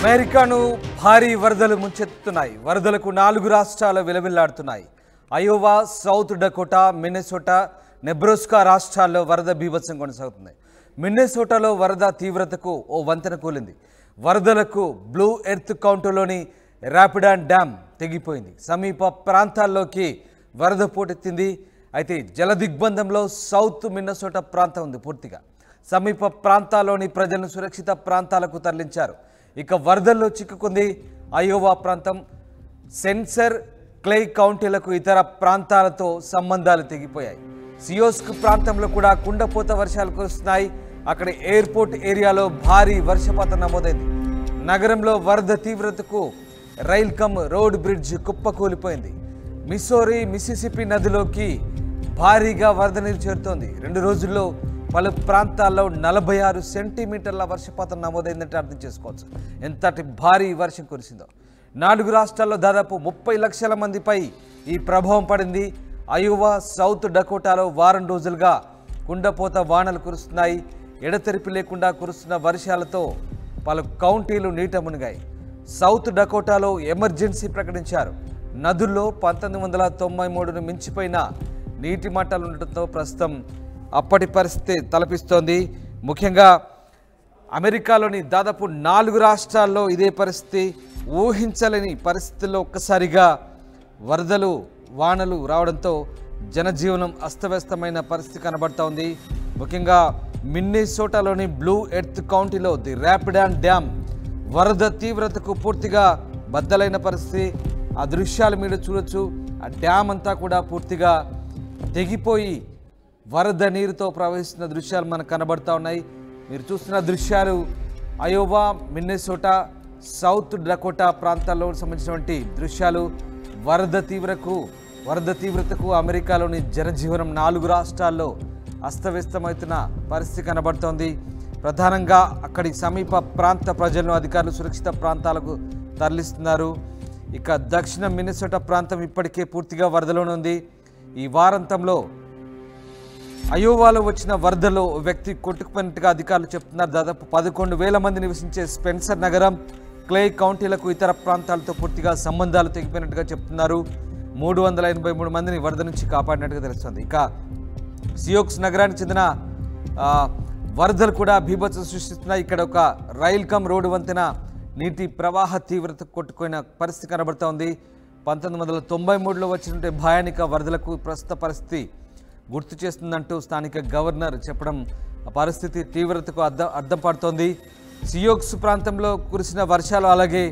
అమెరికాను భారీ వరదలు ముంచెత్తుతున్నాయి. వరదలకు 4 రాష్ట్రాలు విలవిల్లాడుతున్నాయి. Iowa, South Dakota, Minnesota, Nebraska రాష్ట్రాల్లో వరద బీభత్సం కొనసాగుతుంది. మిన్నెసోటాలో వరద తీవ్రతకు ఓ వంతెన కూలింది. వరదలకు బ్లూ ఎర్త్ కౌంటీలోని రాపిడాన్ డ్యామ్ తెగిపోయింది. సమీప ప్రాంతాల్లోకి వరద పోటెత్తింది. అయితే జలదిగ్బంధంలో సౌత్ మిన్నెసోటా ప్రాంతం ఉంది. పూర్తిగా సమీప ప్రాంతాల్లోని ప్రజలను సురక్షిత ప్రాంతాలకు తరలించారు. ఇక వరదల్లో చిక్కుకుంది అయోవా ప్రాంతం. సెన్సర్, క్లే కౌంటీలకు ఇతర ప్రాంతాలతో సంబంధాలు తెగిపోయాయి. సియోస్క్ ప్రాంతంలో కూడా కుండపోత వర్షాలు కురుస్తున్నాయి. అక్కడ ఎయిర్పోర్ట్ ఏరియాలో భారీ వర్షపాతం నమోదైంది. నగరంలో వరద తీవ్రతకు రైల్ కమ్ రోడ్ బ్రిడ్జ్ కుప్పకూలిపోయింది. మిస్సోరీ, మిసిసిపి నదిలోకి భారీగా వరద నీరు చేరుతోంది. 2 రోజుల్లో పలు ప్రాంతాల్లో 46 సెంటీమీటర్ల వర్షపాతం నమోదైందంటే అర్థం చేసుకోవచ్చు ఎంతటి భారీ వర్షం కురిసిందో. 4 రాష్ట్రాల్లో దాదాపు 30 లక్షల మందిపై ఈ ప్రభావం పడింది. అయోవా, సౌత్ డకోటాలో వారం రోజులుగా కుండపోత వానలు కురుస్తున్నాయి. ఎడతెరిపి లేకుండా కురుస్తున్న వర్షాలతో పలు కౌంటీలు నీట మునిగాయి. సౌత్ డకోటాలో ఎమర్జెన్సీ ప్రకటించారు. నదుల్లో 1993ను మించిపోయిన నీటి మట్టాలు ఉండటంతో ప్రస్తుతం అప్పటి పరిస్థితి తలపిస్తోంది. ముఖ్యంగా అమెరికాలోని దాదాపు 4 రాష్ట్రాల్లో ఇదే పరిస్థితి. ఊహించలేని పరిస్థితుల్లో ఒక్కసారిగా వరదలు, వానలు రావడంతో జనజీవనం అస్తవ్యస్తమైన పరిస్థితి కనబడుతోంది. ముఖ్యంగా మిన్నెసోటాలోని బ్లూ ఎర్త్ కౌంటీలో ది రాపిడాన్ డ్యామ్ వరద తీవ్రతకు పూర్తిగా బద్దలైన పరిస్థితి. ఆ దృశ్యాలు మీరు చూడొచ్చు. ఆ డ్యామ్ అంతా కూడా పూర్తిగా తెగిపోయి వరద నీరుతో ప్రవహిస్తున్న దృశ్యాలు మనకు కనబడుతూ ఉన్నాయి. మీరు చూస్తున్న దృశ్యాలు అయోవా, మిన్నెసోటా, సౌత్ డకోటా ప్రాంతాల్లో సంబంధించినటువంటి దృశ్యాలు. వరద తీవ్రతకు అమెరికాలోని జనజీవనం 4 రాష్ట్రాల్లో అస్తవ్యస్తమవుతున్న పరిస్థితి కనబడుతోంది. ప్రధానంగా అక్కడి సమీప ప్రాంత ప్రజలను అధికారులు సురక్షిత ప్రాంతాలకు తరలిస్తున్నారు. ఇక దక్షిణ మిన్నెసోటా ప్రాంతం ఇప్పటికే పూర్తిగా వరదలోనే ఉంది. ఈ వారాంతంలో అయోవాలో వచ్చిన వరదలో వ్యక్తి కొట్టుకుపోయినట్టుగా అధికారులు చెప్తున్నారు. దాదాపు 11,000 మంది నివసించే స్పెన్సర్ నగరం, క్లే కౌంటీలకు ఇతర ప్రాంతాలతో పూర్తిగా సంబంధాలు తెగిపోయినట్టుగా చెప్తున్నారు. 383 మందిని వరద నుంచి కాపాడినట్టుగా తెలుస్తుంది. ఇక సియోక్స్ నగరానికి చెందిన వరదలు కూడా బీభత్సం సృష్టిస్తున్నాయి. ఇక్కడ ఒక రైల్ కమ్ రోడ్డు వంతెన నీటి ప్రవాహ తీవ్రత కొట్టుకున్న పరిస్థితి కనబడుతోంది. 1993లో వచ్చినట్టు భయానిక వరదలకు ప్రస్తుత పరిస్థితి గుర్తు చేస్తుందంటూ స్థానిక గవర్నర్ చెప్పడం ఆ పరిస్థితి తీవ్రతకు అద్దం పడుతోంది. సియోక్స్ ప్రాంతంలో కురిసిన వర్షాలు, అలాగే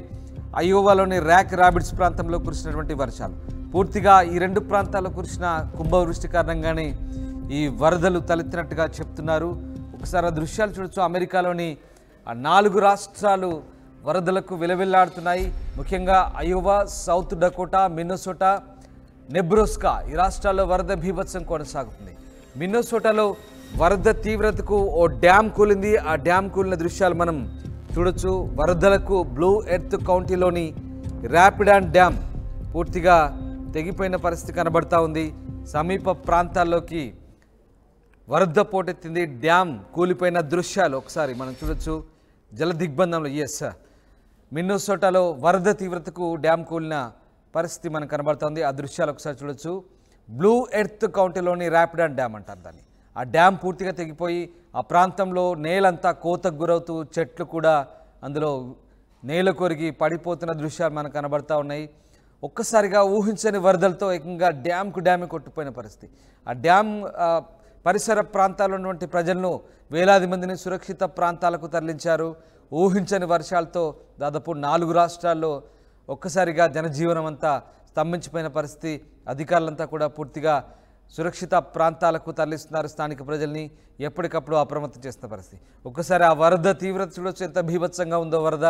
అయోవాలోని ర్యాక్ రాబిడ్స్ ప్రాంతంలో కురిసినటువంటి వర్షాలు, పూర్తిగా ఈ 2 ప్రాంతాల్లో కురిసిన కుంభవృష్టి కారణంగానే ఈ వరదలు తలెత్తినట్టుగా చెప్తున్నారు. ఒకసారి ఆ దృశ్యాలు చూడొచ్చు. అమెరికాలోని 4 రాష్ట్రాలు వరదలకు విలవిల్లాడుతున్నాయి. ముఖ్యంగా Iowa, South Dakota, Minnesota, Nebraska ఈ రాష్ట్రాల్లో వరద బీభత్సం కొనసాగుతుంది. మిన్నెసోటాలో వరద తీవ్రతకు ఓ డ్యామ్ కూలింది. ఆ డ్యామ్ కూలిన దృశ్యాలు మనం చూడొచ్చు. వరదలకు బ్లూ ఎర్త్ కౌంటీలోని రాపిడాన్ డ్యామ్ పూర్తిగా తెగిపోయిన పరిస్థితి కనబడతా ఉంది. సమీప ప్రాంతాల్లోకి వరద పోటెత్తింది. డ్యామ్ కూలిపోయిన దృశ్యాలు ఒకసారి మనం చూడొచ్చు. జలదిగ్బంధంలో మిన్నెసోటాలో వరద తీవ్రతకు డ్యామ్ కూలిన పరిస్థితి మనకు కనబడుతుంది. ఆ దృశ్యాలు ఒకసారి చూడొచ్చు. బ్లూ ఎర్త్ కౌంటీలోని రాపిడాన్ డ్యామ్ అంటారు దాన్ని. ఆ డ్యామ్ పూర్తిగా తెగిపోయి ఆ ప్రాంతంలో నేలంతా కోతకు గురవుతూ చెట్లు కూడా అందులో నేల కొరిగి పడిపోతున్న దృశ్యాలు మనకు కనబడుతూ ఉన్నాయి. ఒక్కసారిగా ఊహించని వరదలతో ఏకంగా డ్యామే కొట్టుపోయిన పరిస్థితి. ఆ డ్యామ్ పరిసర ప్రాంతాల్లో ఉన్నటువంటి ప్రజలను వేలాది మందిని సురక్షిత ప్రాంతాలకు తరలించారు. ఊహించని వర్షాలతో దాదాపు 4 రాష్ట్రాల్లో ఒక్కసారిగా జనజీవనం అంతా స్తంభించిపోయిన పరిస్థితి. అధికారులంతా కూడా పూర్తిగా సురక్షిత ప్రాంతాలకు తరలిస్తున్నారు. స్థానిక ప్రజల్ని ఎప్పటికప్పుడు అప్రమత్తం చేస్తున్న పరిస్థితి. ఒక్కసారి ఆ వరద తీవ్రత చూడొచ్చు, ఎంత బీభత్సంగా ఉందో వరద.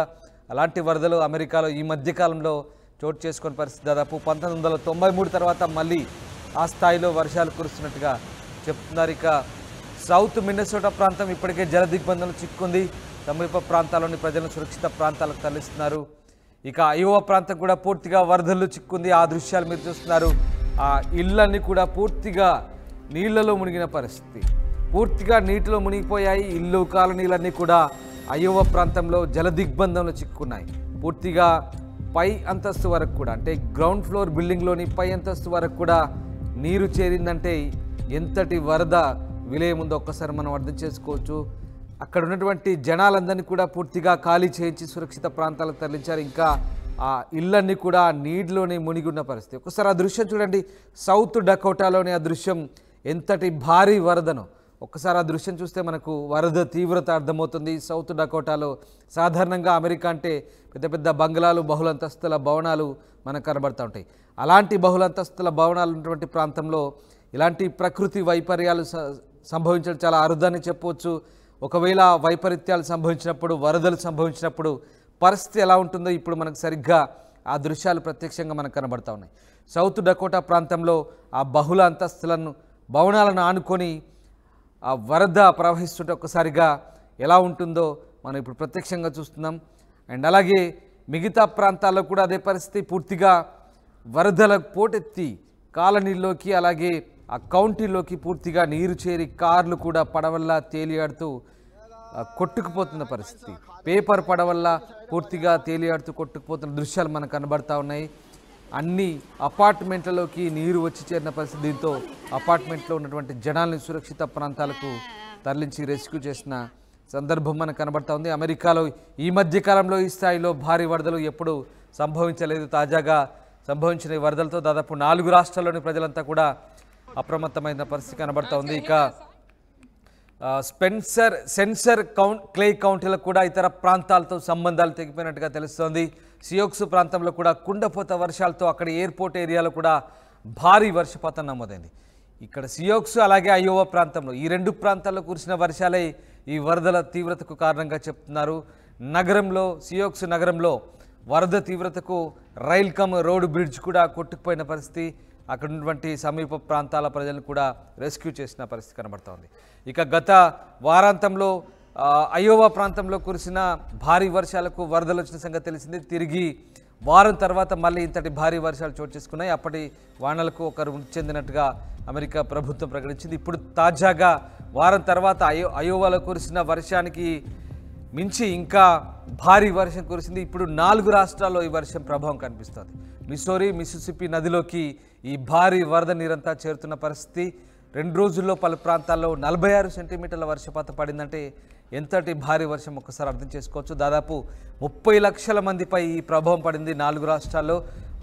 అలాంటి వరదలు అమెరికాలో ఈ మధ్యకాలంలో చోటు చేసుకునే పరిస్థితి. దాదాపు 1993 తర్వాత మళ్ళీ ఆ స్థాయిలో వర్షాలు కురుస్తున్నట్టుగా చెప్తున్నారు. ఇక సౌత్ మిన్నెసోటా ప్రాంతం ఇప్పటికే జలదిగ్బంధంలో చిక్కుంది. సమీప ప్రాంతాల్లోని ప్రజలను సురక్షిత ప్రాంతాలకు తరలిస్తున్నారు. ఇక అయోవా ప్రాంతం కూడా పూర్తిగా వరదలు చిక్కుంది. ఆ దృశ్యాలు మీరు చూస్తున్నారు. ఆ ఇళ్ళన్నీ కూడా పూర్తిగా నీళ్లలో మునిగిన పరిస్థితి. పూర్తిగా నీటిలో మునిగిపోయాయి. ఇల్లు, కాలనీలన్నీ కూడా అయోవా ప్రాంతంలో జలదిగ్బంధంలో చిక్కుకున్నాయి. పూర్తిగా పై అంతస్తు వరకు కూడా, అంటే గ్రౌండ్ ఫ్లోర్ బిల్డింగ్లోని పై అంతస్తు వరకు కూడా నీరు చేరిందంటే ఎంతటి వరద విలయం ఉందో ఒక్కసారి మనం అర్థం చేసుకోవచ్చు. అక్కడ ఉన్నటువంటి జనాలందరినీ కూడా పూర్తిగా ఖాళీ చేయించి సురక్షిత ప్రాంతాలకు తరలించారు. ఇంకా ఆ ఇళ్ళన్నీ కూడా నీటిలోనే మునిగి ఉన్న పరిస్థితి. ఒకసారి ఆ దృశ్యం చూడండి. సౌత్ డకోటాలోని ఆ దృశ్యం ఎంతటి భారీ వరదను ఒక్కసారి ఆ దృశ్యం చూస్తే మనకు వరద తీవ్రత అర్థమవుతుంది. సౌత్ డకోటాలో సాధారణంగా అమెరికా అంటే పెద్ద పెద్ద బంగ్లాలు, బహుళంతస్తుల భవనాలు మనకు కనబడుతూ ఉంటాయి. అలాంటి బహుళంతస్తుల భవనాలు ఉన్నటువంటి ప్రాంతంలో ఇలాంటి ప్రకృతి వైపర్యాలు సంభవించడం చాలా అరుదని చెప్పవచ్చు. ఒకవేళ వైపరీత్యాలు సంభవించినప్పుడు, వరదలు సంభవించినప్పుడు పరిస్థితి ఎలా ఉంటుందో ఇప్పుడు మనకు సరిగ్గా ఆ దృశ్యాలు ప్రత్యక్షంగా మనకు కనబడతా ఉన్నాయి. సౌత్ డకోటా ప్రాంతంలో ఆ బహుళ అంతస్తులను భవనాలను ఆనుకొని ఆ వరద ప్రవహిస్తుంటే ఒక్కసారిగా ఎలా ఉంటుందో మనం ఇప్పుడు ప్రత్యక్షంగా చూస్తున్నాం. అండ్ అలాగే మిగతా ప్రాంతాల్లో కూడా అదే పరిస్థితి. పూర్తిగా వరదలకు పోటెత్తి కాలనీల్లోకి, అలాగే ఆ కౌంటీలోకి పూర్తిగా నీరు చేరి కార్లు కూడా పడవల్లా తేలియాడుతూ కొట్టుకుపోతున్న పరిస్థితి. పేపర్ పడవల్లా పూర్తిగా తేలియాడుతూ కొట్టుకుపోతున్న దృశ్యాలు మనకు కనబడతా ఉన్నాయి. అన్ని అపార్ట్మెంట్లలోకి నీరు వచ్చి చేరిన పరిస్థితి. దీంతో అపార్ట్మెంట్లో ఉన్నటువంటి జనాల్ని సురక్షిత ప్రాంతాలకు తరలించి రెస్క్యూ చేసిన సందర్భం మనకు కనబడతా ఉంది. అమెరికాలో ఈ మధ్య కాలంలో ఈ స్థాయిలో భారీ వరదలు ఎప్పుడు సంభవించలేదు. తాజాగా సంభవించిన ఈ వరదలతో దాదాపు 4 రాష్ట్రాల్లోని ప్రజలంతా కూడా అప్రమత్తమైన పరిస్థితి కనబడతా ఉంది. ఇక సెన్సర్ క్లే కౌంటీలకు కూడా ఇతర ప్రాంతాలతో సంబంధాలు తెగిపోయినట్టుగా తెలుస్తోంది. సియోక్స్ ప్రాంతంలో కూడా కుండపోత వర్షాలతో అక్కడ ఎయిర్పోర్ట్ ఏరియాలో కూడా భారీ వర్షపాతం నమోదైంది. ఇక్కడ సియోక్స్ అలాగే అయోవా ప్రాంతంలో ఈ 2 ప్రాంతాల్లో కురిసిన వర్షాలే ఈ వరదల తీవ్రతకు కారణంగా చెప్తున్నారు. నగరంలో, సియోక్స్ నగరంలో వరద తీవ్రతకు రైల్ కమ్ రోడ్ బ్రిడ్జ్ కూడా కొట్టుకుపోయిన పరిస్థితి. అక్కడ ఉన్నటువంటి సమీప ప్రాంతాల ప్రజలను కూడా రెస్క్యూ చేసిన పరిస్థితి కనబడుతోంది. ఇక గత వారాంతంలో అయోవా ప్రాంతంలో కురిసిన భారీ వర్షాలకు వరదలు వచ్చిన సంగతి తెలిసింది. తిరిగి వారం తర్వాత మళ్ళీ ఇంతటి భారీ వర్షాలు చోటు చేసుకున్నాయి. అప్పటి వానలకు ఒకరు మృతి చెందినట్టుగా అమెరికా ప్రభుత్వం ప్రకటించింది. ఇప్పుడు తాజాగా వారం తర్వాత అయోవాలో కురిసిన వర్షానికి మించి ఇంకా భారీ వర్షం కురిసింది. ఇప్పుడు 4 రాష్ట్రాల్లో ఈ వర్షం ప్రభావం కనిపిస్తుంది. మిసోరీ, మిసిసిపి నదిలోకి ఈ భారీ వరద నీరంతా చేరుతున్న పరిస్థితి. 2 రోజుల్లో పలు ప్రాంతాల్లో 46 సెంటీమీటర్ల వర్షపాతం పడిందంటే ఎంతటి భారీ వర్షం ఒక్కసారి అర్థం చేసుకోవచ్చు. దాదాపు 30 లక్షల మందిపై ఈ ప్రభావం పడింది 4 రాష్ట్రాల్లో.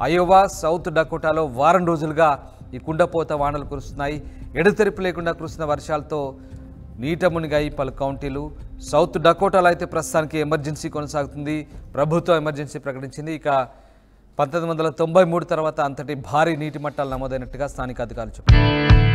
అయోవా, సౌత్ డకోటాలో వారం రోజులుగా ఈ కుండపోత వానలు కురుస్తున్నాయి. ఎడతెరిపి లేకుండా కురుస్తున్న వర్షాలతో నీట మునిగాయి పలు కౌంటీలు. సౌత్ డకోటాలో అయితే ప్రస్తుతానికి ఎమర్జెన్సీ కొనసాగుతుంది. ప్రభుత్వం ఎమర్జెన్సీ ప్రకటించింది. ఇక 1993 తర్వాత అంతటి భారీ నీటి మట్టాలు నమోదైనట్టుగా స్థానిక అధికారులు చెప్పారు.